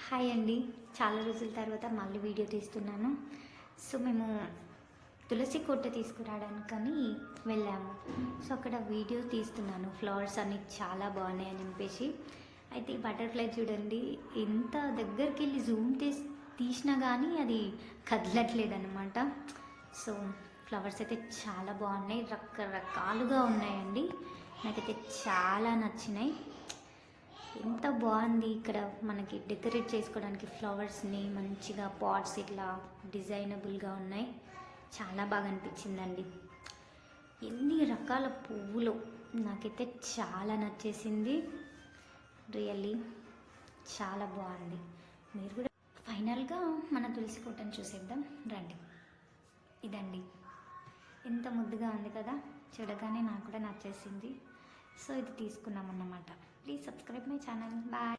Hi అండి. చాలా రోజుల తర్వాత మళ్ళీ వీడియో తీస్తున్నాను. సో మేము తులసి కోట తీసుకురావడానికని వెళ్ళాము. సో అక్కడ వీడియో తీస్తున్నాను. ఫ్లవర్స్ అన్నీ చాలా బాగున్నాయి అని చెప్పేసి. అయితే ఈ బటర్ఫ్లై చూడండి, ఎంత దగ్గరికి వెళ్ళి జూమ్ తీసినా కానీ అది కదలట్లేదన్నమాట. సో ఫ్లవర్స్ అయితే చాలా బాగున్నాయి, రకరకాలుగా ఉన్నాయండి. నాకైతే చాలా నచ్చినాయి. ఎంత బాగుంది ఇక్కడ మనకి డెకరేట్ చేసుకోవడానికి ఫ్లవర్స్ని మంచిగా పాట్స్ ఇట్లా డిజైనబుల్గా ఉన్నాయి. చాలా బాగా అనిపించిందండి. ఎన్ని రకాల పువ్వులు, నాకైతే చాలా నచ్చేసింది. రియల్లీ చాలా బాగుంది. మీరు కూడా ఫైనల్గా మన తులసి కోటను చూసేద్దాం రండి. ఇదండి, ఎంత ముద్దుగా ఉంది కదా, చూడగానే నాకు కూడా నచ్చేసింది. సో ఇది తీసుకున్నాం అన్నమాట. Please subscribe my channel. Bye.